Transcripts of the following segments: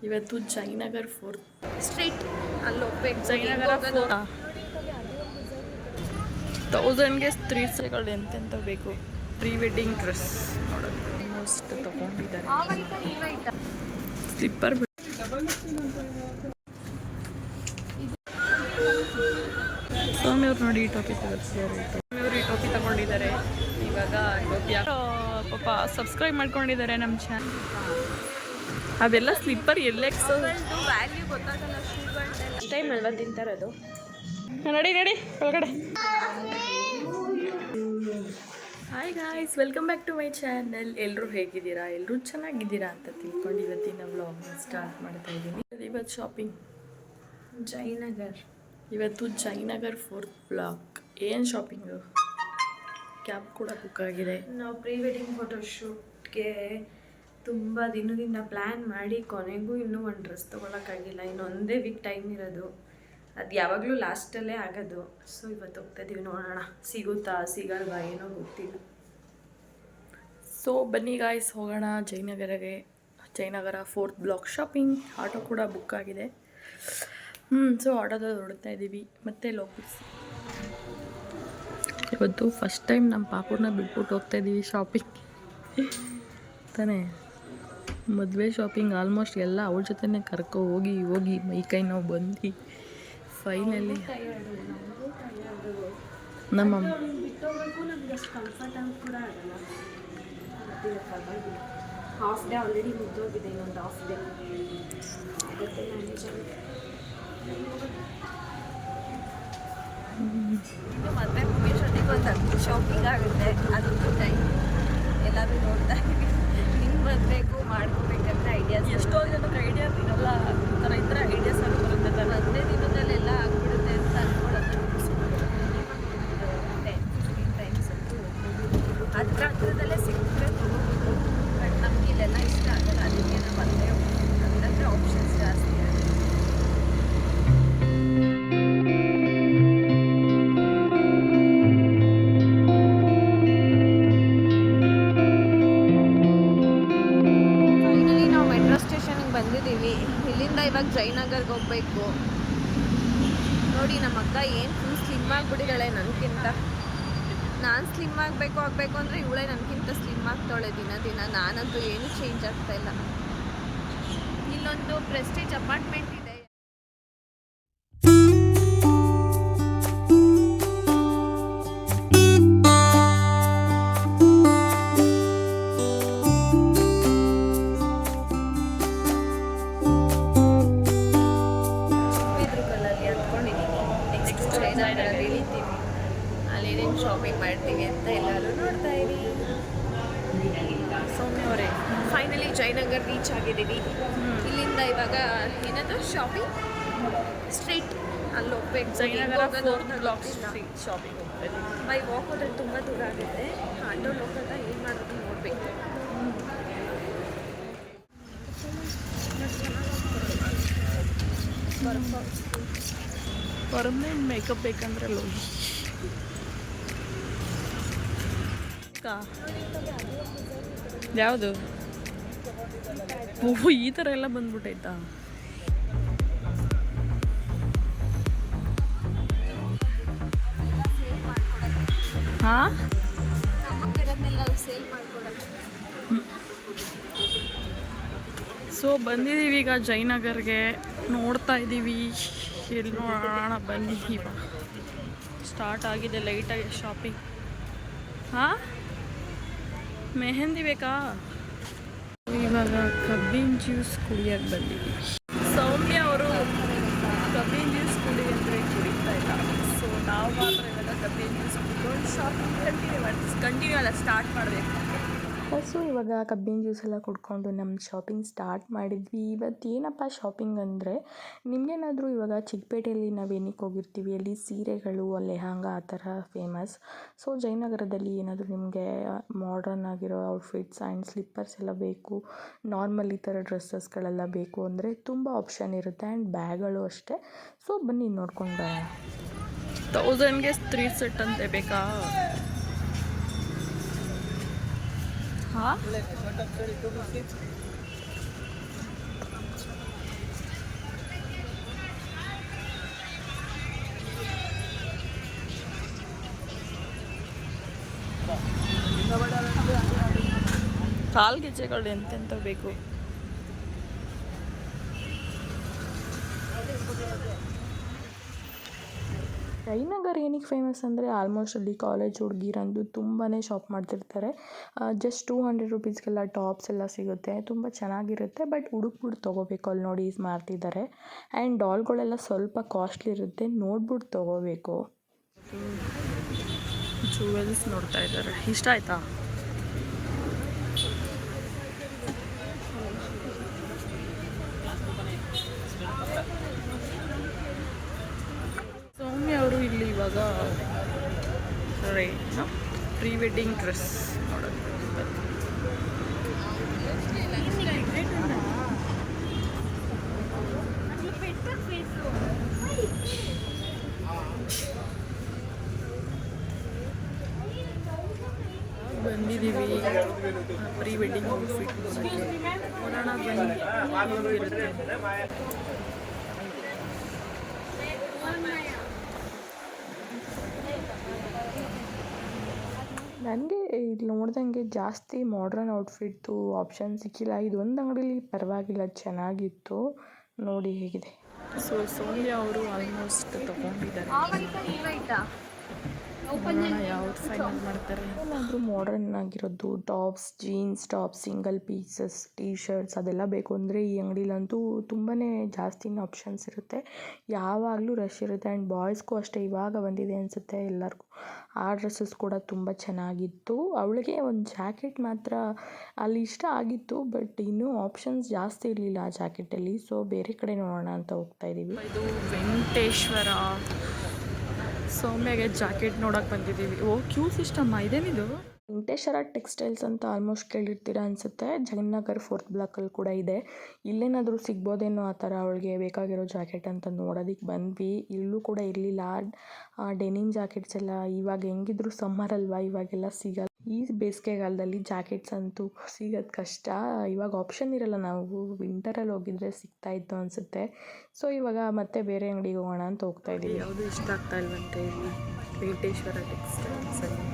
ಇವತ್ತು Jayanagar fourth street ಅಲ್ಲಿ ಹೋಗ್ಬೇಕು. ಜಯನಗರ 1000ಗೆ ಸ್ತ್ರೀಗಳು ಎಂತೆಂತ ಬೇಕು. ಪ್ರೀ ವೆಡ್ಡಿಂಗ್ ಡ್ರೆಸ್ ನೋಡೋದು ಆಲ್ಮೋಸ್ಟ್ ತಗೊಂಡಿದ್ದಾರೆ. ಸ್ಲಿಪ್ಪರ್ ಸ್ವಾಮಿ ಅವ್ರು ನೋಡಿ ಈ ಟೋಪಿ ತೋರಿಸಿದ್ದಾರೆ. ಸ್ವಾಮಿ ಅವರು ಈ ಟೋಪಿ ತಗೊಂಡಿದ್ದಾರೆ. ಇವಾಗ ಟೋಪಿ ಪಾಪ ಸಬ್ಸ್ಕ್ರೈಬ್ ಮಾಡ್ಕೊಂಡಿದ್ದಾರೆ ನಮ್ಮ ಚಾನಲ್. ಅದೆಲ್ಲ ಸ್ಲಿಪ್ಪರ್ ವ್ಯಾಲ್ಯೂ ಗೊತ್ತಾಗಲ್ಲ. ಟೈಮ್ ಅಲ್ವಾ ತಿಂತಾರದು. ನಡಿ ಒಳಗಡೆ. Hi guys, welcome back to my channel. ಎಲ್ಲರೂ ಹೇಗಿದ್ದೀರಾ? ಎಲ್ಲರೂ ಚೆನ್ನಾಗಿದ್ದೀರಾ ಅಂತ ತಿಳ್ಕೊಂಡು ಇವತ್ತಿನ ವ್ಲಾಗ್ನ ಸ್ಟಾರ್ಟ್ ಮಾಡ್ತಾ ಇದ್ದೀನಿ. ಇವತ್ತು ಶಾಪಿಂಗ್ ಜಯನಗರ್. ಇವತ್ತು ಜಯನಗರ್ ಫೋರ್ತ್ ಬ್ಲಾಕ್. ಏನು ಶಾಪಿಂಗು? ಕ್ಯಾಬ್ ಕೂಡ ಬುಕ್ ಆಗಿದೆ. ನಾವು ಪ್ರೀ ವೆಡ್ಡಿಂಗ್ ಫೋಟೋಶೂಟ್ಗೆ ತುಂಬ ದಿನದಿಂದ ಪ್ಲ್ಯಾನ್ ಮಾಡಿ ಕೊನೆಗೂ ಇನ್ನೂ ಒಂದು ಡ್ರೆಸ್ ತೊಗೊಳಕ್ಕಾಗಿಲ್ಲ. ಇನ್ನೊಂದೇ ವೀಕ್ ಟೈಮ್ ಇರೋದು. ಅದು ಯಾವಾಗಲೂ ಲಾಸ್ಟಲ್ಲೇ ಆಗೋದು. ಸೊ ಇವತ್ತು ಹೋಗ್ತಾಯಿದ್ದೀವಿ, ನೋಡೋಣ ಸಿಗುತ್ತಾ ಸಿಗಲ್ವಾ ಏನೋ ಗೊತ್ತಿಲ್ಲ. ಸೊ ಬನ್ನಿ ಗಾಯ್ಸ್, ಹೋಗೋಣ Jayanagar fourth block shopping. Auto ಕೂಡ ಬುಕ್ ಆಗಿದೆ. ಸೊ ಆಟೋದಲ್ಲಿ ಹೊರಡ್ತಾ ಇದ್ದೀವಿ. ಮತ್ತೆ ಲೋಕಲ್ಸ್ ಇವತ್ತು ಫಸ್ಟ್ ಟೈಮ್ ನಮ್ಮ ಪಾಪುರನ್ನ ಬಿಟ್ಬಿಟ್ಟು ಹೋಗ್ತಾ ಇದ್ದೀವಿ ಶಾಪಿಂಗ್ ತಾನೇ. ಮದುವೆ ಶಾಪಿಂಗ್ ಆಲ್ಮೋಸ್ಟ್ ಎಲ್ಲ ಅವ್ರ ಜೊತೆನೇ ಕರ್ಕೊ ಹೋಗಿ ಮೈಕೈ ನಾವು ಬಂದು ಫೈನಲಿ ನಮ್ಮ ಹಾಫ್ ಡೇ ಆಲ್ರೆಡಿ ಮುಗ್ದೋಗಿದೆ. ಇನ್ನೊಂದು ಹಾಫ್ ಡೇ ಮದುವೆ ಮುಗಿಸೋದಿಗೆ ಒಂದು ಶಾಪಿಂಗ್ ಆಗುತ್ತೆ. ಅದಕ್ಕೂ ಟೈಮ್ ಎಲ್ಲರೂ ನೋಡ್ತಾ ಇದ್ದೀವಿ. ನಿಮ್ಗೆ ಬರಬೇಕು ಮಾಡ್ಕೋಬೇಕಂದ್ರೆ ಐಡಿಯಾಸ್, ಎಷ್ಟೋ ಜನಕ್ಕೆ ಐಡಿಯಾ ಇರಲ್ಲ. ಈ ಥರ ಇದ್ದರೆ ಐಡಿಯಾಸ್ ಆಗಿ ಬರುತ್ತೆ. ಒಂದೇ ದಿನದಲ್ಲೆಲ್ಲ ಆಗ್ಬಿಡುತ್ತೆ ಅಂತ ಅನ್ಕೊಳ್ಳೋದು. ಟೈಮ್ಸ್ ಅಂತೂ ಹತ್ರದಲ್ಲೇ ಸಿಕ್ಕಿದ್ರೆ ಬಟ್ ನಮ್ಗೆ ಇಲ್ಲೆಲ್ಲ ಇಷ್ಟ ಆಗಲ್ಲ. ಅದಕ್ಕೆ ನಾವು ಅಲ್ಲೇ ಅಂತಂದರೆ ಆಪ್ಷನ್ಸ್ ಜಾಸ್ತಿ ಆಗುತ್ತೆ. ಬಂದಿದ್ದೀವಿ. ಇಲ್ಲಿಂದ ಇವಾಗ ಜಯನಗರ್ಗೆ ಹೋಗ್ಬೇಕು. ನೋಡಿ ನಮ್ಮ ಅಕ್ಕ ಏನು ಫುಲ್ ಸ್ಲಿಮ್ ಆಗಿಬಿಟ್ಟಿದ್ದಾಳೆ ನನಗಿಂತ. ನಾನು ಸ್ಲಿಮ್ ಆಗಬೇಕು ಅಂದರೆ ಇವಳೇ ನನಗಿಂತ ಸ್ಲಿಮ್ ಆಗ್ತಾಳೆ ದಿನ. ನಾನಂತೂ ಏನೂ ಚೇಂಜ್ ಆಗ್ತಾ ಇಲ್ಲ. ಇಲ್ಲೊಂದು ಪ್ರೆಸ್ಟೀಜ್ ಅಪಾರ್ಟ್ಮೆಂಟ್ ಇದೆ. ಅಲ್ಲಿ ಏನೇನು ಶಾಪಿಂಗ್ ಮಾಡ್ತೀವಿ ಅಂತ ಎಲ್ಲರೂ ನೋಡ್ತಾ ಇರಿ. ಸೌಮ್ಯ ಅವರೇ ಫೈನಲಿ ಜಯನಗರ್ ರೀಚ್ ಆಗಿದ್ದೀವಿ. ಇಲ್ಲಿಂದ ಇವಾಗ ಏನದು ಶಾಪಿಂಗ್ ಸ್ಟ್ರೀಟ್ ಅಲ್ಲಿ ಹೋಗ್ಬೇಕು. ಜಯನಗರ ಫೋರ್ತ್ ಬ್ಲಾಕ್ ಶಾಪಿಂಗ್ ಹೋಗ್ಬೇಕು. ಬೈ ವಾಕ್ ಹೋದ್ರೆ ತುಂಬ ದೂರ ಆಗುತ್ತೆ. ಆಟೋ ಹೋಗೋದ ಏನು ಮಾಡೋದು ನೋಡಬೇಕು. ಪರ್ಮನೆಂಟ್ ಮೇಕಪ್ ಬೇಕಂದ್ರೆ ಲೋಗಿ ಯಾವುದು? ಓಹ್, ಈ ಥರ ಎಲ್ಲ ಬಂದ್ಬಿಟ್ಟೈತಾ? ಹಾಂ, ಸೊ ಬಂದಿದ್ದೀವಿ ಈಗ ಜಯನಗರ್ಗೆ. ನೋಡ್ತಾ ಇದ್ದೀವಿ ಎಲ್ಲಿ ನೋಡೋಣ. ಬನ್ನಿ, ಇವಾಗ ಸ್ಟಾರ್ಟ್ ಆಗಿದೆ ಲೈಟಾಗಿ ಶಾಪಿಂಗ್. ಹಾಂ, ಮೆಹಂದಿ ಬೇಕಾ? ಇವಾಗ ಕಬ್ಬಿನ ಜ್ಯೂಸ್ ಕುಡಿಯೋಕ್ಕೆ ಬಂದಿದ್ದೀವಿ. ಸೌಮ್ಯ ಅವರು ಕಬ್ಬಿನ ಜ್ಯೂಸ್ ಕುಡಿ ಅಂದರೆ ಕುಡಿತಾ ಇಲ್ಲ. ಸೊ ನಾವು ಮಾತ್ರ ಇವಾಗ ಕಬ್ಬಿನ ಜ್ಯೂಸ್ ಕುಡಿಕೊಂಡು ಶಾಪಿಂಗ್ ಕಂಟಿನ್ಯೂ ಅಲ್ಲ ಸ್ಟಾರ್ಟ್ ಮಾಡಬೇಕು. ಸೊ ಇವಾಗ ಕಬ್ಬಿನ ಜ್ಯೂಸ್ ಎಲ್ಲ ಕುಡ್ಕೊಂಡು ನಮ್ಮ ಶಾಪಿಂಗ್ ಸ್ಟಾರ್ಟ್ ಮಾಡಿದ್ವಿ. ಇವತ್ತು ಏನಪ್ಪ ಶಾಪಿಂಗ್ ಅಂದರೆ, ನಿಮಗೇನಾದರೂ ಇವಾಗ ಚಿಕ್ಕಪೇಟೆಯಲ್ಲಿ ನಾವು ಏನಕ್ಕೆ ಹೋಗಿರ್ತೀವಿ, ಅಲ್ಲಿ ಸೀರೆಗಳು, ಲೆಹಂಗಾ ಆ ಥರ ಫೇಮಸ್. ಸೊ ಜಯನಗರದಲ್ಲಿ ಏನಾದರೂ ನಿಮಗೆ ಮಾಡ್ರನ್ ಆಗಿರೋ ಔಟ್ಫಿಟ್ಸ್ ಆ್ಯಂಡ್ ಸ್ಲಿಪ್ಪರ್ಸ್ ಎಲ್ಲ ಬೇಕು, ನಾರ್ಮಲ್ ಈ ಥರ ಡ್ರೆಸ್ಸಸ್ಗಳೆಲ್ಲ ಬೇಕು ಅಂದರೆ ತುಂಬ ಆಪ್ಷನ್ ಇರುತ್ತೆ. ಆ್ಯಂಡ್ ಬ್ಯಾಗ್ಗಳು ಅಷ್ಟೇ. ಸೊ ಬನ್ನಿ ನೋಡ್ಕೊಂಡು ಬರೋಣ. 1000ಗೆ 3 ಸೆಟ್ ಅಂತೆ ಬೇಕಾ? ಹಾಂ, ಕಾಲು ಗೆಜ್ಜೆಗಳು ಎಂತೆಂತ ಬೇಕು. ಜಯನಗರ್ ಏನಕ್ಕೆ ಫೇಮಸ್ ಅಂದರೆ ಆಲ್ಮೋಸ್ಟ್ ಅಲ್ಲಿ ಕಾಲೇಜ್ ಹುಡುಗಿರಂದು ತುಂಬಾ ಶಾಪ್ ಮಾಡ್ತಿರ್ತಾರೆ. ಜಸ್ಟ್ 200 ರುಪೀಸ್ಗೆಲ್ಲ ಟಾಪ್ಸ್ ಎಲ್ಲ ಸಿಗುತ್ತೆ, ತುಂಬ ಚೆನ್ನಾಗಿರುತ್ತೆ. ಬಟ್ ಹುಡುಕ್ಬಿಟ್ಟು ತೊಗೋಬೇಕು. ಅಲ್ಲಿ ನೋಡಿ ಮಾರ್ತಿದ್ದಾರೆ. ಆ್ಯಂಡ್ ಡಾಲ್ಗಳೆಲ್ಲ ಸ್ವಲ್ಪ ಕಾಸ್ಟ್ಲಿ ಇರುತ್ತೆ, ನೋಡ್ಬಿಟ್ಟು ತೊಗೋಬೇಕು. ಜುವೆಲ್ಸ್ ನೋಡ್ತಾ ಇದ್ದಾರೆ. ಇಷ್ಟ ಆಯ್ತಾ? ಸೌಮ್ಯ ಅವರು ಇಲ್ಲಿ ಇವಾಗ ಪ್ರೀ ವೆಡ್ಡಿಂಗ್ ಡ್ರೆಸ್ ನೋಡೋದು ಬಂದಿದ್ದೀವಿ. ಪ್ರೀ ವೆಡ್ಡಿಂಗ್ ಔಟ್ಫಿಟ್ ನೋಡೋಣ ಬನ್ನಿ ಇರುತ್ತೆ. ನನಗೆ ಇಲ್ಲಿ ನೋಡ್ದಂಗೆ ಜಾಸ್ತಿ ಮಾಡ್ರನ್ ಔಟ್ಫಿಟ್ಟು ಆಪ್ಷನ್ ಸಿಕ್ಕಿಲ್ಲ. ಇದೊಂದು ಅಂಗಡಿಲಿ ಪರವಾಗಿಲ್ಲ, ಚೆನ್ನಾಗಿತ್ತು. ನೋಡಿ ಹೇಗಿದೆ. ಸೊ ಸೌಮ್ಯ ಅವರು ಆಲ್ಮೋಸ್ಟ್ ತೊಗೊಂಡಿದ್ದಾರೆ. ಯಾವ್ದು ಫೈನಲ್ ಮಾಡ್ತಾರೆ? ಏನಾದರೂ ಮಾಡ್ರನ್ ಆಗಿರೋದು tops, jeans tops, single pieces, T shirts ಅದೆಲ್ಲ ಬೇಕು ಅಂದರೆ ಈ ಅಂಗಡಿಲಂತೂ ತುಂಬಾ ಜಾಸ್ತಿನ ಆಪ್ಷನ್ಸ್ ಇರುತ್ತೆ. ಯಾವಾಗಲೂ ರಶ್ ಇರುತ್ತೆ. ಆ್ಯಂಡ್ ಬಾಯ್ಸ್ಗೂ ಅಷ್ಟೇ ಇವಾಗ ಬಂದಿದೆ ಅನಿಸುತ್ತೆ ಎಲ್ಲರಿಗೂ. ಆ ಡ್ರೆಸ್ಸಸ್ ಕೂಡ ತುಂಬ ಚೆನ್ನಾಗಿತ್ತು. ಅವಳಿಗೆ ಒಂದು ಜಾಕೆಟ್ ಮಾತ್ರ ಅಲ್ಲಿ ಇಷ್ಟ ಆಗಿತ್ತು, ಬಟ್ ಇನ್ನೂ ಆಪ್ಷನ್ಸ್ ಜಾಸ್ತಿ ಇರಲಿಲ್ಲ ಆ ಜಾಕೆಟಲ್ಲಿ. ಸೊ ಬೇರೆ ಕಡೆ ನೋಡೋಣ ಅಂತ ಹೋಗ್ತಾ ಇದ್ದೀವಿ. ಇದು ವೆಂಕಟೇಶ್ವರ. ಸೌಮ್ಯಗೆ ಜಾಕೆಟ್ ನೋಡೋಕೆ ಬಂದಿದ್ದೀವಿ. ಓ ಕ್ಯೂ ಸಿಸ್ಟಮ್ಮ ಇದೇನಿದು? ವೆಂಕಟೇಶ್ವರ ಟೆಕ್ಸ್ಟೈಲ್ಸ್ ಅಂತ ಆಲ್ಮೋಸ್ಟ್ ಕೇಳಿರ್ತೀರ ಅನಿಸುತ್ತೆ. ಜಯನಗರ್ 4th ಬ್ಲಾಕಲ್ಲಿ ಕೂಡ ಇದೆ. ಇಲ್ಲೇನಾದರೂ ಸಿಗ್ಬೋದೇನೋ ಆ ಥರ ಅವಳಿಗೆ ಬೇಕಾಗಿರೋ ಜಾಕೆಟ್ ಅಂತ ನೋಡೋದಕ್ಕೆ ಬಂದ್ವಿ. ಇಲ್ಲೂ ಕೂಡ ಇರಲಿಲ್ಲ. ಡೆನಿಮ್ ಜಾಕೆಟ್ಸ್ ಎಲ್ಲ ಇವಾಗ ಹೆಂಗಿದ್ರು ಸಮ್ಮರ್ ಅಲ್ವಾ, ಇವಾಗೆಲ್ಲ ಸಿಗಲ್ಲ. ಈ ಬೇಸಿಗೆಗಾಲದಲ್ಲಿ ಜಾಕೆಟ್ಸ್ ಅಂತೂ ಸಿಗೋದು ಕಷ್ಟ. ಇವಾಗ ಆಪ್ಷನ್ ಇರಲ್ಲ. ನಾವು ವಿಂಟರಲ್ಲಿ ಹೋಗಿದ್ರೆ ಸಿಗ್ತಾ ಇತ್ತು ಅನಿಸುತ್ತೆ. ಸೊ ಇವಾಗ ಮತ್ತೆ ಬೇರೆ ಅಂಗಡಿಗೆ ಹೋಗೋಣ ಅಂತ ಹೋಗ್ತಾ ಇದ್ದೀವಿ. ಯಾವುದು ಇಷ್ಟ ಆಗ್ತಾ ಇಲ್ವಂತೆ ಇಲ್ಲಿ ವೆಂಕಟೇಶ್ವರ ಟೆಕ್ಸ್ಟೈಲ್ಸಲ್ಲಿ.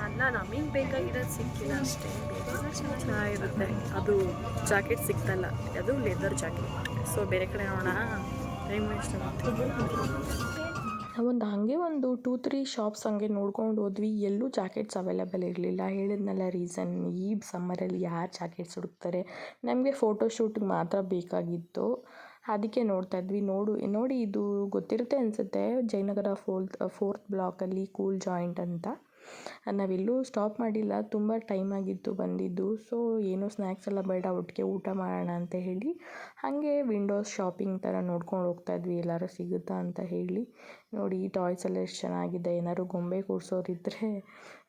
ಅಲ್ಲ, ನಮಗೆ ಬೇಕಾಗಿರೋದು ಸಿಕ್ಕಿಲ್ಲ ಅಷ್ಟೇ. ಚೆನ್ನಾಗಿರುತ್ತೆ. ಅದು ಜಾಕೆಟ್ ಸಿಗ್ತಲ್ಲ, ಅದು ಲೆದರ್ ಜಾಕೆಟ್. ಸೊ ಬೇರೆ ಕಡೆ ನೋಡೋಣ. ಟೈಮ್ ವೇಸ್ಟ್ ಆಗುತ್ತೆ. ಒಂದು ಹಾಗೆ ಒಂದು 2-3 ಶಾಪ್ಸ್ ಹಂಗೆ ನೋಡ್ಕೊಂಡು ಹೋದ್ವಿ. ಎಲ್ಲೂ ಜಾಕೆಟ್ಸ್ ಅವೈಲೇಬಲ್ ಇರಲಿಲ್ಲ. ಹೇಳಿದ್ನಲ್ಲ ರೀಸನ್, ಈ ಸಮ್ಮರಲ್ಲಿ ಯಾರು ಜಾಕೆಟ್ಸ್ ಹುಡುಕ್ತಾರೆ. ನಮಗೆ ಫೋಟೋಶೂಟ್ಗೆ ಮಾತ್ರ ಬೇಕಾಗಿತ್ತು, ಅದಕ್ಕೆ ನೋಡ್ತಾ ಇದ್ವಿ. ನೋಡಿ ಇದು ಗೊತ್ತಿರುತ್ತೆ ಅನಿಸುತ್ತೆ. ಜಯನಗರ 4th ಬ್ಲಾಕಲ್ಲಿ ಕೂಲ್ ಜಾಯಿಂಟ್ ಅಂತ. ನಾವೆಲ್ಲೂ ಸ್ಟಾಪ್ ಮಾಡಿಲ್ಲ, ತುಂಬ ಟೈಮ್ ಆಗಿತ್ತು ಬಂದಿದ್ದು. ಸೊ ಏನೋ ಸ್ನ್ಯಾಕ್ಸ್ ಎಲ್ಲ ಬೇಡ, ಒಟ್ಟಿಗೆ ಊಟ ಮಾಡೋಣ ಅಂತ ಹೇಳಿ ಹಾಗೆ ವಿಂಡೋಸ್ ಶಾಪಿಂಗ್ ಥರ ನೋಡ್ಕೊಂಡು ಹೋಗ್ತಾ ಇದ್ವಿ, ಎಲ್ಲರೂ ಸಿಗುತ್ತಾ ಅಂತ ಹೇಳಿ. ನೋಡಿ ಈ ಟಾಯ್ಸ್ ಎಲ್ಲ ಎಷ್ಟು ಚೆನ್ನಾಗಿದೆ. ಏನಾದ್ರು ಗೊಂಬೆ ಕೂರಿಸೋರಿದ್ದರೆ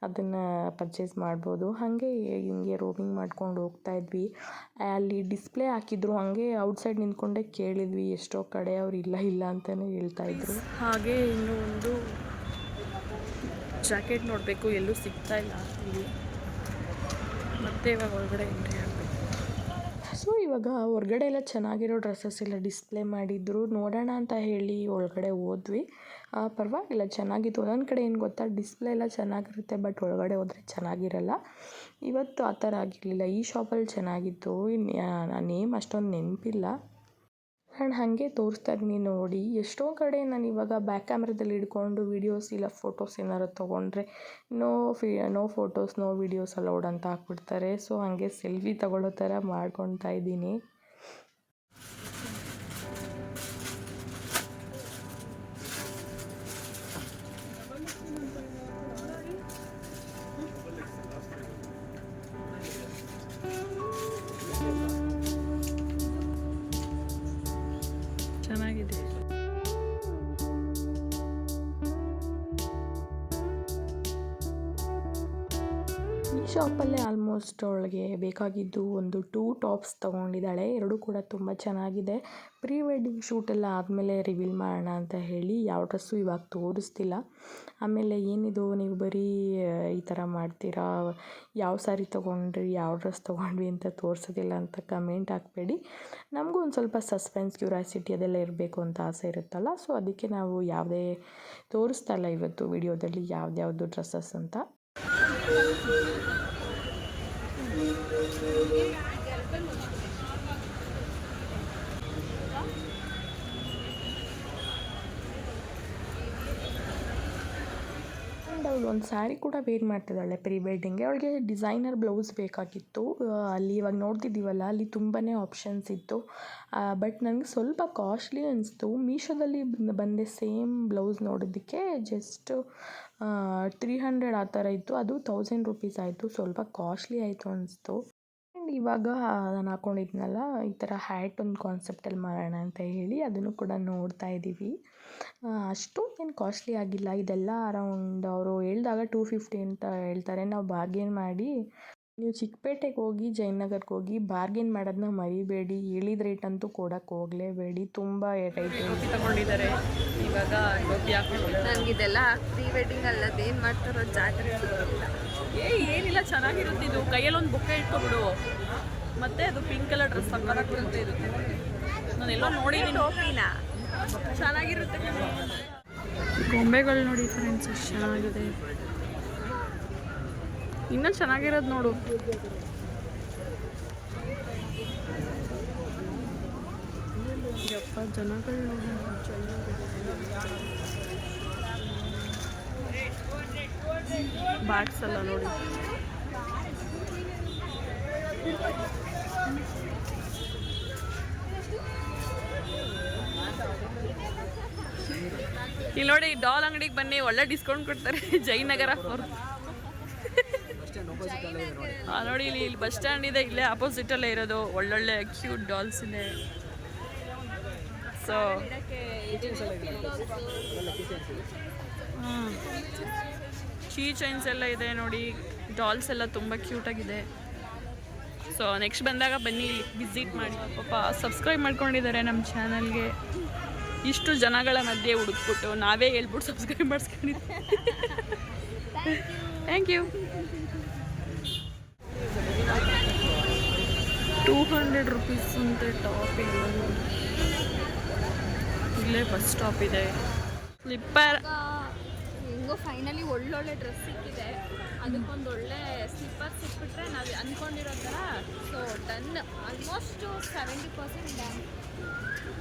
ಅದನ್ನು ಪರ್ಚೇಸ್ ಮಾಡ್ಬೋದು. ಹಾಗೆ ಹಿಂಗೆ ರೋಮಿಂಗ್ ಮಾಡ್ಕೊಂಡು ಹೋಗ್ತಾ ಇದ್ವಿ. ಅಲ್ಲಿ ಡಿಸ್ಪ್ಲೇ ಹಾಕಿದ್ರು, ಹಾಗೆ ಔಟ್ಸೈಡ್ ನಿಂತ್ಕೊಂಡೆ ಕೇಳಿದ್ವಿ. ಎಷ್ಟೋ ಕಡೆ ಅವ್ರು ಇಲ್ಲ ಅಂತಲೇ ಹೇಳ್ತಾಯಿದ್ರು. ಹಾಗೆ ಇನ್ನೂ ಒಂದು ಜಾಕೆಟ್ ನೋಡಬೇಕು, ಎಲ್ಲೂ ಸಿಗ್ತಾ ಇಲ್ಲ ಇಲ್ಲಿ. ಮತ್ತೆ ಇವಾಗ ಹೊರಗಡೆ ಎಂಟ್ರಿ ಆಗಬೇಕು. ಸೊ ಇವಾಗ ಹೊರಗಡೆ ಎಲ್ಲ ಚೆನ್ನಾಗಿರೋ ಡ್ರೆಸ್ಸಸ್ ಎಲ್ಲ ಡಿಸ್ಪ್ಲೇ ಮಾಡಿದ್ರು, ನೋಡೋಣ ಅಂತ ಹೇಳಿ ಒಳಗಡೆ ಹೋದ್ವಿ. ಪರವಾಗಿಲ್ಲ, ಚೆನ್ನಾಗಿತ್ತು. ಒಂದೊಂದು ಕಡೆ ಏನು ಗೊತ್ತಾ, ಡಿಸ್ಪ್ಲೇ ಎಲ್ಲ ಚೆನ್ನಾಗಿರುತ್ತೆ, ಬಟ್ ಒಳಗಡೆ ಹೋದರೆ ಚೆನ್ನಾಗಿರಲ್ಲ. ಇವತ್ತು ಆ ಥರ ಆಗಿರಲಿಲ್ಲ. ಈ ಶಾಪಲ್ಲಿ ಚೆನ್ನಾಗಿತ್ತು. ನೇಮ್ ಅಷ್ಟೊಂದು ನೆನಪಿಲ್ಲ. ಆ್ಯಂಡ್ ಹಾಗೆ ತೋರಿಸ್ತಾ ಇದ್ದೀನಿ ನೋಡಿ. ಎಷ್ಟೋ ಕಡೆ ನಾನು ಇವಾಗ ಬ್ಯಾಕ್ ಕ್ಯಾಮ್ರಾದಲ್ಲಿ ಹಿಡ್ಕೊಂಡು ವೀಡಿಯೋಸ್ ಇಲ್ಲ ಫೋಟೋಸ್ ಏನಾರು ತೊಗೊಂಡ್ರೆ no photos no videos allowed ಅಂತ ಹಾಕ್ಬಿಡ್ತಾರೆ. ಸೊ ಹಾಗೆ ಸೆಲ್ಫಿ ತೊಗೊಳ್ಳೋ ಥರ ಮಾಡ್ಕೊತಾ ಇದ್ದೀನಿ. ಚೆನ್ನಾಗಿದೆ. ಈ ಶಾಪಲ್ಲೇ ಆಲ್ಮೋಸ್ಟ್ ಅವಳಿಗೆ ಬೇಕಾಗಿದ್ದು ಒಂದು 2 ಟಾಪ್ಸ್ ತೊಗೊಂಡಿದ್ದಾಳೆ. ಎರಡೂ ಕೂಡ ತುಂಬ ಚೆನ್ನಾಗಿದೆ. ಪ್ರೀ ವೆಡ್ಡಿಂಗ್ ಶೂಟೆಲ್ಲ ಆದಮೇಲೆ ರಿವೀಲ್ ಮಾಡೋಣ ಅಂತ ಹೇಳಿ ಯಾವ ಡ್ರೆಸ್ಸು ಇವಾಗ ತೋರಿಸ್ತಿಲ್ಲ. ಆಮೇಲೆ ಏನಿದು ನೀವು ಬರೀ ಈ ಥರ ಮಾಡ್ತೀರಾ, ಯಾವ ಸ್ಯಾರಿ ತೊಗೊಂಡ್ರಿ, ಯಾವ ಡ್ರೆಸ್ ತೊಗೊಂಡ್ವಿ ಅಂತ ತೋರಿಸೋದಿಲ್ಲ ಅಂತ ಕಮೆಂಟ್ ಹಾಕಬೇಡಿ. ನಮಗೂ ಒಂದು ಸ್ವಲ್ಪ ಸಸ್ಪೆನ್ಸ್, ಕ್ಯೂರಿಯಾಸಿಟಿ ಅದೆಲ್ಲ ಇರಬೇಕು ಅಂತ ಆಸೆ ಇರುತ್ತಲ್ಲ. ಸೊ ಅದಕ್ಕೆ ನಾವು ಯಾವುದೇ ತೋರಿಸ್ತಾ ಇಲ್ಲ ಇವತ್ತು ವಿಡಿಯೋದಲ್ಲಿ ಯಾವ್ದ್ಯಾವುದು ಡ್ರೆಸ್ಸಸ್ ಅಂತ. ಆ್ಯಂಡ್ ಅವಳು ಒಂದು ಸ್ಯಾರಿ ಕೂಡ ವೇರ್ ಮಾಡ್ತಿದ್ದಾಳೆ ಪ್ರೀ ವೆಡ್ಡಿಂಗ್ಗೆ. ಅವಳಿಗೆ ಡಿಸೈನರ್ ಬ್ಲೌಸ್ ಬೇಕಾಗಿತ್ತು. ಅಲ್ಲಿ ಇವಾಗ ನೋಡ್ತಿದ್ದೀವಲ್ಲ, ಅಲ್ಲಿ ತುಂಬಾ ಆಪ್ಷನ್ಸ್ ಇತ್ತು. ಬಟ್ ನನಗೆ ಸ್ವಲ್ಪ ಕಾಸ್ಟ್ಲಿ ಅನಿಸ್ತು. ಮೀಶೋದಲ್ಲಿ ಬಂದೆ ಸೇಮ್ ಬ್ಲೌಸ್ ನೋಡೋದಕ್ಕೆ ಜಸ್ಟ್ 300 ಆ ಥರ ಇತ್ತು. ಅದು 1000 ರುಪೀಸ್ ಆಯಿತು. ಸ್ವಲ್ಪ ಕಾಸ್ಟ್ಲಿ ಆಯಿತು ಅನಿಸ್ತು. ಆ್ಯಂಡ್ ಇವಾಗ ನಾನು ಹಾಕ್ಕೊಂಡಿದ್ನಲ್ಲ, ಈ ಥರ ಹ್ಯಾಟ್ ಒಂದು ಕಾನ್ಸೆಪ್ಟಲ್ಲಿ ಮಾಡೋಣ ಅಂತ ಹೇಳಿ ಅದನ್ನು ಕೂಡ ನೋಡ್ತಾ ಇದ್ದೀವಿ. ಅಷ್ಟು ಏನು ಕಾಸ್ಟ್ಲಿ ಆಗಿಲ್ಲ. ಇದೆಲ್ಲ ಅರೌಂಡ್ ಅವರು ಹೇಳಿದಾಗ 250 ಅಂತ ಹೇಳ್ತಾರೆ. ನಾವು ಬಾರ್ಗೇನ್ ಮಾಡಿ, ನೀವು ಚಿಕ್ಕಪೇಟೆಗೆ ಹೋಗಿ ಜಯನಗರ್ಗೆ ಹೋಗಿ ಬಾರ್ಗೇನ್ ಮಾಡೋದನ್ನ ಮರಿಬೇಡಿ. ಹೇಳಿದ ರೇಟ್ ಅಂತೂ ಕೊಡೋಕ್ಕೆ ಹೋಗಲೇಬೇಡಿ. ತುಂಬ ರೈಟ್ ತಗೊಂಡಿದ್ದಾರೆ. ಇವಾಗ ಟೋಪಿ ಹಾಕೊಂಡು ನನಗಿದೆಲ್ಲ ಪ್ರೀ ವೆಡ್ಡಿಂಗ್ ಅಲ್ಲದೇನು ಮಾಡ್ತಾರೋ ಜಾತ್ರೆ ಗೊತ್ತಿಲ್ಲ. ಏನಿಲ್ಲ, ಚೆನ್ನಾಗಿರುತ್ತೆ ಇದು. ಕೈಯಲ್ಲಿ ಒಂದು ಬುಕ್ಕೆ ಇಟ್ಕೊಬಿಡು. ಮತ್ತೆ ಅದು ಪಿಂಕ್ ಕಲರ್ ಡ್ರೆಸ್ ಹಾಕೋಕ್ಕೆ ಇದು ನಾನೆಲ್ಲ ನೋಡಿದ್ದೀನಿ. ಟೋಪಿನ ಚೆನ್ನಾಗಿರುತ್ತೆ. ಗೊಂಬೆಗಳು ನೋಡಿ ಫ್ರೆಂಡ್ಸ್, ಎಷ್ಟು ಚೆನ್ನಾಗಿದೆ. ಇನ್ನೂ ಚೆನ್ನಾಗಿರೋದು ನೋಡು. ಯಪ್ಪ, ಜನಗಳು ನೋಡಿ. ಬ್ಯಾಗ್ಸ್ ಎಲ್ಲ ನೋಡಿ. ಇಲ್ಲಿ ನೋಡಿ, ಡಾಲ್ ಅಂಗಡಿಗೆ ಬನ್ನಿ, ಒಳ್ಳೆ ಡಿಸ್ಕೌಂಟ್ ಕೊಡ್ತಾರೆ. ಜಯನಗರ ಫೋರ್ ನೋಡಿ, ಇಲ್ಲಿ ಬಸ್ ಸ್ಟ್ಯಾಂಡ್ ಇದೆ, ಇಲ್ಲೇ ಅಪೋಸಿಟಲ್ಲೇ ಇರೋದು. ಒಳ್ಳೊಳ್ಳೆ ಕ್ಯೂಟ್ ಡಾಲ್ಸ್ ಇದೆ. ಸೊ ಕೀ ಚೈನ್ಸ್ ಎಲ್ಲ ಇದೆ ನೋಡಿ. ಡಾಲ್ಸ್ ಎಲ್ಲ ತುಂಬ ಕ್ಯೂಟಾಗಿದೆ. ಸೊ ನೆಕ್ಸ್ಟ್ ಬಂದಾಗ ಬನ್ನಿ, ಇಲ್ಲಿ ವಿಸಿಟ್ ಮಾಡಿ. ಪಾಪ ಸಬ್ಸ್ಕ್ರೈಬ್ ಮಾಡ್ಕೊಂಡಿದ್ದಾರೆ ನಮ್ಮ ಚಾನಲ್ಗೆ. ಇಷ್ಟು ಜನಗಳ ಮಧ್ಯೆ ಹುಡುಕ್ಬಿಟ್ಟು ನಾವೇ ಹೇಳ್ಬಿಟ್ಟು ಸಬ್ಸ್ಕ್ರೈಬ್ ಮಾಡಿಸ್ಕೊಂಡಿದ್ದೀವಿ. Thank you. 200 ರುಪೀಸ್ ಅಂತೆ ಟಾಪ್ ಇಲ್ಲ. ಇಲ್ಲೇ ಬಸ್ ಸ್ಟಾಪ್ ಇದೆ. ಸ್ಲಿಪ್ಪರ್ ಹೆಂಗೋ ಫೈನಲಿ ಒಳ್ಳೊಳ್ಳೆ ಡ್ರೆಸ್ ಸಿಕ್ಕಿದೆ. ಅದಕ್ಕೊಂದು ಒಳ್ಳೆ ಸ್ಲಿಪ್ಪರ್ ಸಿಕ್ಬಿಟ್ರೆ ನಾವು ಅಂದ್ಕೊಂಡಿರೋ ಥರ. So done, almost 70% done.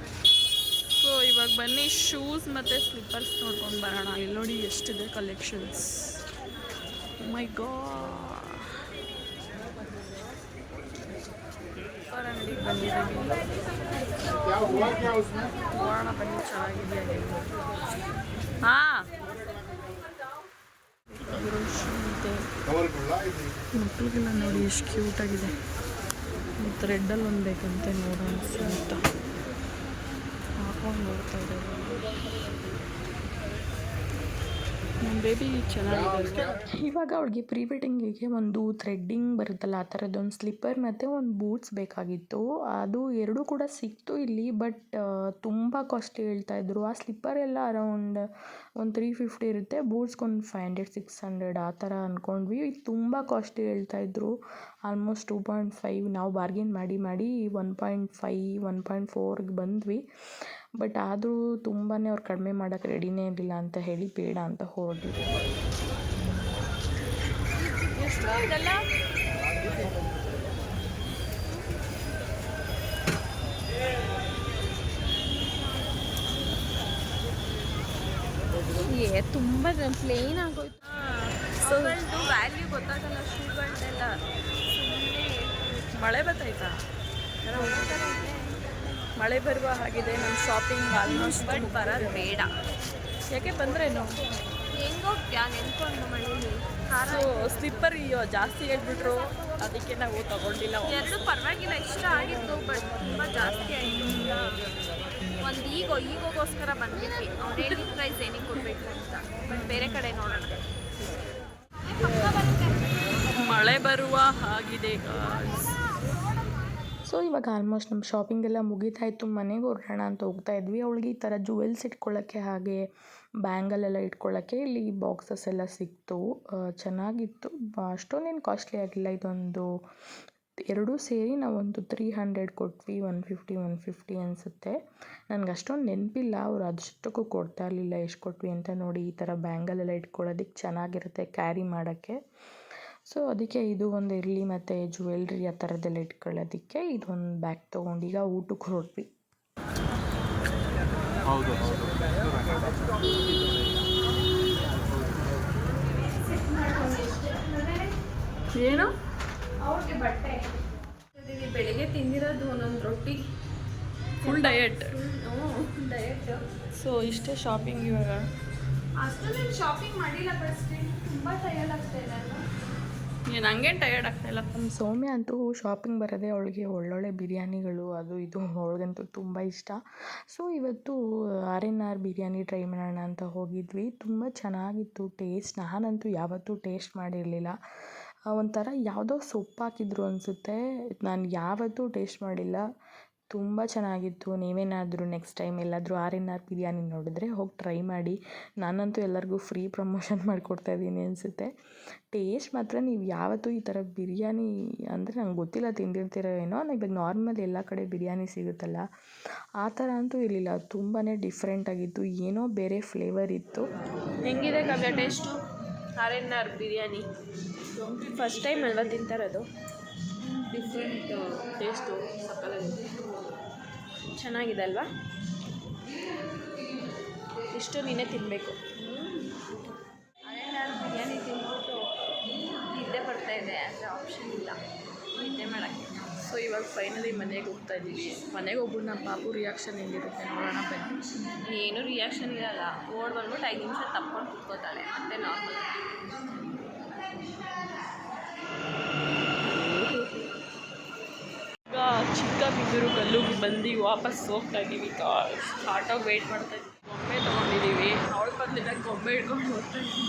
So ಇವಾಗ ಬನ್ನಿ, ಶೂಸ್ ಮತ್ತು ಸ್ಲಿಪ್ಪರ್ಸ್ ನೋಡ್ಕೊಂಡು ಬರೋಣ. ಇಲ್ಲಿ ನೋಡಿ ಎಷ್ಟಿದೆ ಕಲೆಕ್ಷನ್ಸ್. ಮೈ ಗಾಡ್, ಅಂಗಡಿಗೆ ಬಂದಿದ್ದೀವಿ. ನೋಡೋಣ ಬನ್ನಿ, ಚೆನ್ನಾಗಿದೆಯಾ. ಹಾಂ, ಮಕ್ಕಳಿಗೆಲ್ಲ ನೋಡಿ ಎಷ್ಟು ಕ್ಯೂಟಾಗಿದೆ. ಮತ್ತು ರೆಡ್ಡಲ್ಲಿ ಒಂದು ಬೇಕಂತೆ, ನೋಡೋಣ ಅಂತ ಹಾಕೊಂಡು ನೋಡ್ತಾ ಇದ್ದಾರೆ. ನಮ್ಮ ಬೇಬಿ ಚೆನ್ನಾಗಿದೆ. ಇವಾಗ ಅವಳಿಗೆ ಪ್ರೀ ವೆಡ್ಡಿಂಗಿಗೆ ಒಂದು ಥ್ರೆಡ್ಡಿಂಗ್ ಬರುತ್ತಲ್ಲ, ಆ ಥರದ್ದೊಂದು ಸ್ಲಿಪ್ಪರ್ ಮತ್ತು ಒಂದು ಬೂಟ್ಸ್ ಬೇಕಾಗಿತ್ತು. ಅದು ಎರಡೂ ಕೂಡ ಸಿಕ್ತು ಇಲ್ಲಿ. ಬಟ್ ತುಂಬ ಕಾಸ್ಟ್ಲಿ ಹೇಳ್ತಾಯಿದ್ರು. ಆ ಸ್ಲಿಪ್ಪರ್ ಎಲ್ಲ ಅರೌಂಡ್ ಒಂದು 350 ಇರುತ್ತೆ. ಬೂಟ್ಸ್ಗೊಂದು 500-600 ಆ ಥರ ಅಂದ್ಕೊಂಡ್ವಿ. ಇದು ತುಂಬ ಕಾಸ್ಟ್ಲಿ ಹೇಳ್ತಾಯಿದ್ರು. ಆಲ್ಮೋಸ್ಟ್ 2.5. ನಾವು ಬಾರ್ಗೇನ್ ಮಾಡಿ 1.5 1.4ಗೆ ಬಂದ್ವಿ. ಬಟ್ ಆದರೂ ತುಂಬಾ ಅವ್ರು ಕಡಿಮೆ ಮಾಡೋಕ್ಕೆ ರೆಡಿನೇ ಇರಲಿಲ್ಲ ಅಂತ ಹೇಳಿ ಬೇಡ ಅಂತ ಹೊರಡ್ವಿ. ತುಂಬ ಪ್ಲೇನ್ ಆಗೋಯ್ತು. ಅವುಗಳದ್ದು ವ್ಯಾಲ್ಯೂ ಗೊತ್ತಾಗಲ್ಲ. ಶೂಗಳನ್ನೆಲ್ಲ ಸುಮ್ಮನೆ ಮಳೆ ಬರ್ತಾಯ್ತಾ? ಮಳೆ ಬರುವ ಹಾಗಿದೆ. ನಮ್ಮ ಶಾಪಿಂಗ್ ಆಲ್ಮೋಸ್ಟ್. ಬಟ್ ಬರೋದು ಬೇಡ. ಯಾಕೆ ಬಂದ್ರೇನು? ಹೆಂಗೋಗ್ತೀಯಾ ನೆನ್ಕೊಂಡು ಮಳೇಲಿ? ಸೊ ಸ್ಲಿಪ್ಪರ್ ಜಾಸ್ತಿ ಹೇಳ್ಬಿಟ್ರು, ಅದಕ್ಕೆ ನಾವು ತಗೊಂಡಿಲ್ಲ. ಎರಡು ಪರವಾಗಿಲ್ಲ, ಇಷ್ಟ ಆಗಿತ್ತು. ಬಟ್ ತುಂಬ ಜಾಸ್ತಿ ಆಯಿತು. ಒಂದು ಈಗೋಗೋಸ್ಕರ ಬಂದ್ಬಿಟ್ವಿ. ಅವ್ರು ಹೇಳಿದ ಪ್ರೈಸ್ ಏನಿಗೆ ಕೊಡಬೇಕು ಅಂತ. ಬಟ್ ಬೇರೆ ಕಡೆ ನೋಡೋಣ. ಮಳೆ ಬರುವ ಹಾಗಿದೆ. ಸೊ ಇವಾಗ ಆಲ್ಮೋಸ್ಟ್ ನಮ್ಮ ಶಾಪಿಂಗ್ ಎಲ್ಲ ಮುಗಿತಾಯಿತ್ತು. ಮನೆಗೆ ಹೊರಡೋಣ ಅಂತ ಹೋಗ್ತಾ ಇದ್ವಿ. ಅವಳಿಗೆ ಈ ಥರ ಜುವೆಲ್ಸ್ ಇಟ್ಕೊಳ್ಳೋಕ್ಕೆ, ಹಾಗೆ ಬ್ಯಾಂಗಲೆಲ್ಲ ಇಟ್ಕೊಳ್ಳೋಕ್ಕೆ ಇಲ್ಲಿ ಬಾಕ್ಸಸ್ ಎಲ್ಲ ಸಿಕ್ತು. ಚೆನ್ನಾಗಿತ್ತು. ಅಷ್ಟೊಂದೇನು ಕಾಸ್ಟ್ಲಿ ಆಗಿಲ್ಲ. ಇದೊಂದು ಎರಡೂ ಸೇರಿ ನಾವೊಂದು 300 ಕೊಟ್ವಿ. 150 ಅನಿಸುತ್ತೆ. ನನಗೆ ಅಷ್ಟೊಂದು ನೆನಪಿಲ್ಲ. ಅವ್ರು ಅದಷ್ಟಕ್ಕೂ ಕೊಡ್ತಾ ಇರಲಿಲ್ಲ ಎಷ್ಟು ಕೊಟ್ವಿ ಅಂತ. ನೋಡಿ, ಈ ಥರ ಬ್ಯಾಂಗಲೆಲ್ಲ ಇಟ್ಕೊಳ್ಳೋದಕ್ಕೆ ಚೆನ್ನಾಗಿರುತ್ತೆ, ಕ್ಯಾರಿ ಮಾಡೋಕ್ಕೆ. ಸೊ ಅದಕ್ಕೆ ಇದು ಒಂದು ಇರಲಿ ಮತ್ತು ಜ್ಯುವೆಲ್ರಿ ಆ ಥರದ್ದೆಲ್ಲ ಇಟ್ಕೊಳ್ಳೋದಕ್ಕೆ ಇದೊಂದು ಬ್ಯಾಗ್ ತೊಗೊಂಡು ಈಗ ಊಟಕ್ಕೆ ಹೊರಟ್ವಿ. ಏನು ಅವ್ರಿಗೆ ಬಟ್ಟೆ ಬೆಳಿಗ್ಗೆ ತಿಂದಿರೋದು ಒಂದೊಂದು ರೊಟ್ಟಿ, ಫುಲ್ ಡಯಟ್. ಡಯಟ್. ಸೊ ಇಷ್ಟೇ ಶಾಪಿಂಗ್ ಇವಾಗ. ಅಷ್ಟೊಂದೇನು ಶಾಪಿಂಗ್ ಮಾಡಿಲ್ಲ, ಬಟ್ ತುಂಬ ಟಯರ್ಡ್ ಆಗ್ತಾ ಇದೆ ಅಲ್ವಾ? ನಂಗೇನು ಟಯರ್ಡ್ ಆಗ್ತಾಯಿಲ್ಲ. ನಮ್ಮ ಸೌಮ್ಯ ಅಂತೂ ಶಾಪಿಂಗ್ ಬರೋದೇ ಅವಳಿಗೆ ಒಳ್ಳೊಳ್ಳೆ ಬಿರಿಯಾನಿಗಳು ಅದು ಇದು ಅವಳಿಗಂತೂ ತುಂಬ ಇಷ್ಟ. ಸೊ ಇವತ್ತು RNR ಬಿರಿಯಾನಿ ಟ್ರೈ ಮಾಡೋಣ ಅಂತ ಹೋಗಿದ್ವಿ. ತುಂಬ ಚೆನ್ನಾಗಿತ್ತು ಟೇಸ್ಟ್. ನಾನಂತೂ ಯಾವತ್ತೂ ಟೇಸ್ಟ್ ಮಾಡಿರಲಿಲ್ಲ. ಒಂಥರ ಯಾವುದೋ ಸೊಪ್ಪು ಹಾಕಿದ್ರು ಅನಿಸುತ್ತೆ. ನಾನು ಯಾವತ್ತೂ ಟೇಸ್ಟ್ ಮಾಡಿಲ್ಲ. ತುಂಬ ಚೆನ್ನಾಗಿತ್ತು. ನೀವೇನಾದರೂ ನೆಕ್ಸ್ಟ್ ಟೈಮ್ ಎಲ್ಲಾದರೂ RNR ಬಿರಿಯಾನಿ ನೋಡಿದ್ರೆ ಹೋಗಿ ಟ್ರೈ ಮಾಡಿ. ನಾನಂತೂ ಎಲ್ಲರಿಗೂ ಫ್ರೀ ಪ್ರಮೋಷನ್ ಮಾಡಿಕೊಡ್ತಾಯಿದ್ದೀನಿ ಅನಿಸುತ್ತೆ. ಟೇಸ್ಟ್ ಮಾತ್ರ ನೀವು ಯಾವತ್ತೂ ಈ ಥರ ಬಿರಿಯಾನಿ ಅಂದರೆ ನಂಗೆ ಗೊತ್ತಿಲ್ಲ, ತಿಂದಿರ್ತೀರೋ ಏನೋ. ಇವಾಗ ನಾರ್ಮಲ್ ಎಲ್ಲ ಕಡೆ ಬಿರಿಯಾನಿ ಸಿಗುತ್ತಲ್ಲ, ಆ ಥರ ಅಂತೂ ಇರಲಿಲ್ಲ. ತುಂಬಾ ಡಿಫ್ರೆಂಟಾಗಿತ್ತು, ಏನೋ ಬೇರೆ ಫ್ಲೇವರ್ ಇತ್ತು. ಹೆಂಗಿದೆ Kavya taste RNR biryani? First time ಅಲ್ವಾ ತಿಂತಾರದು? ಡಿಫ್ರೆಂಟ್ ಟೇಸ್ಟು ಸಕ್ಕತ್ತಾಗಿದೆ, ಚೆನ್ನಾಗಿದೆ ಅಲ್ವಾ? ಇಷ್ಟು ನೀನೇ ತಿನ್ನಬೇಕು. RNR ಬಿರಿಯಾನಿ ತಿಂದ್ಬಿಟ್ಟು ನಿದ್ದೆ ಬರ್ತಾಯಿದೆ ಅಂದರೆ ಆಪ್ಷನ್ ಇಲ್ಲ, ನಿದ್ದೆ ಮಾಡೋಕ್ಕೆ. ಸೊ ಇವಾಗ ಫೈನಲಿ ಮನೆಗೆ ಹೋಗ್ತಾ ಇದ್ದೀವಿ. ಮನೆಗೆ ಹೋಗ್ಬಿಟ್ಟು ನಮ್ಮ ಪಾಪು ರಿಯಾಕ್ಷನ್ ಹೆಂಗಿರುತ್ತೆ ನೋಡೋಣ ಬನ್ನಿ. ಏನೂ ರಿಯಾಕ್ಷನ್ ಇರಲ್ಲ, ಓಡ್ ಬಂದ್ಬಿಟ್ಟು 5 ನಿಮಿಷ ತಪ್ಕೊಂಡು ಕುತ್ಕೋತಾಳೆ, ಮತ್ತೆ ನಾರ್ಮಲ್. ಈಗ ಚಿಕ್ಕಬಿದ್ದರು ಗಲ್ಲುಗೆ ಬಂದು ವಾಪಸ್ ಹೋಗ್ತಾ ಇದ್ದೀವಿ. ಆಟೋಗೆ ವೆಯ್ಟ್ ಮಾಡ್ತಾ ಇದ್ದೀವಿ. ಗೊಂಬೆ ತೊಗೊಂಡಿದ್ದೀವಿ. ಅವಳು ಬಂದಿದ್ದಾಗ ಗೊಂಬೆ ಇಟ್ಕೊಂಡು ಹೋಗ್ತಾ ಇದ್ದೀವಿ.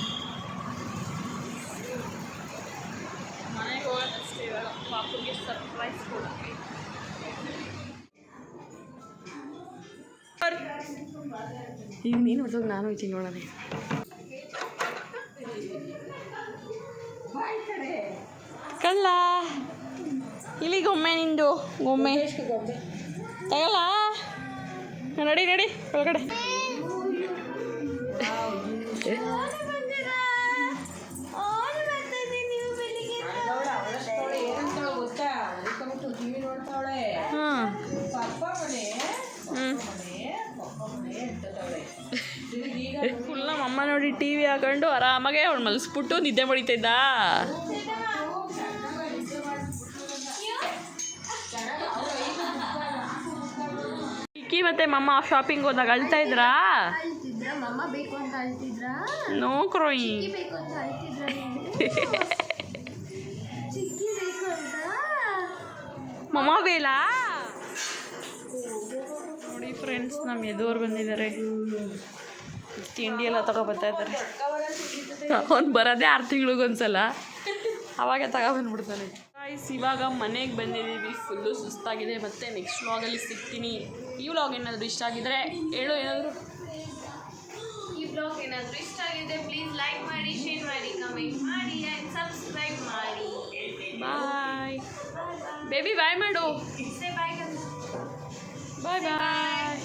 ಮನೆಗೆ ಹೋಗೋದಷ್ಟೇ ಇವಾಗ. ಪಾಪುಗೆ ಸರ್ಪ್ರೈಸ್ ಕೊಡ್ತೀವಿ. ಈಗ ನೀನು ಹೊರದಾಗ ನಾನು ಹೋಗ್ತೀನಿ ನೋಡೋಣ. ಕಳ್ಳ ಇಲ್ಲಿ ಗೊಮ್ಮೆ, ನಿಂದು ಗೊಮ್ಮೆ ತಗಲ್ಲ. ನಡಿ ನಡಿ ಒಳಗಡೆ. ಹಾಂ ಫುಲ್ ನಮ್ಮ ಅಮ್ಮ ನೋಡಿ TV ಹಾಕೊಂಡು ಆರಾಮಾಗೆ ಅವಳು ಮಲಗಿಸ್ಬಿಟ್ಟು ನಿದ್ದೆ ಹೊಡಿತಿದ್ದ. ಇಕ್ಕಿ ಮತ್ತೆ ಮಮ್ಮ ಶಾಪಿಂಗ್ ಹೋದಾಗ ಅಳ್ತಾ ಇದ್ರಾ? ಮಮ್ಮ ಬೇಕು ಅಂತ ಅಳ್ತಿದ್ರಾ? ನೋ ಕ್ರೋಯಿ. ಬೇಕು ಅಂತ ಅಳ್ತಿದ್ರಾ? ಚಿಕ್ಕಿ ಬೇಕು ಅಂತ ಮಮ್ಮ ಬೇಲ. ನೋಡಿ ಫ್ರೆಂಡ್ಸ್, ನಮ್ಮ ಎದುರು ಬಂದಿದ್ದಾರೆ. ತಿಂಡಿ ಎಲ್ಲ ತಗೊಬರ್ತಾ ಇದ್ದಾರೆ. ಅವ್ನು ಬರೋದೇ 6 ತಿಂಗಳಿಗೊಂದ್ಸಲ, ಅವಾಗೆ ತಗೊಬಂದ್ಬಿಡ್ತಾನೆ. ಇವಾಗ ಮನೆಗೆ ಬಂದಿದ್ದೀವಿ. ಫುಲ್ಲು ಸುಸ್ತಾಗಿದೆ. ಮತ್ತು ನೆಕ್ಸ್ಟ್ ವ್ಲಾಗಲ್ಲಿ ಸಿಗ್ತೀನಿ. ಈ ವ್ಲಾಗ್ ಏನಾದರೂ ಇಷ್ಟ ಆಗಿದ್ರೆ ಹೇಳು. ಏನಾದರೂ ಈ ಬ್ಲಾಗ್ ಏನಾದರೂ ಇಷ್ಟ ಆಗಿದೆ ಪ್ಲೀಸ್ ಲೈಕ್ ಮಾಡಿ, ಶೇರ್ ಮಾಡಿ, ಕಮೆಂಟ್ ಮಾಡಿ ಆ್ಯಂಡ್ ಸಬ್ಸ್ಕ್ರೈಬ್ ಮಾಡಿ. ಬಾಯ್ ಬೇಬಿ. ಬಾಯ್ ಮಾಡು. ಬಾಯ್ ಬಾಯ್ ಬಾಯ್.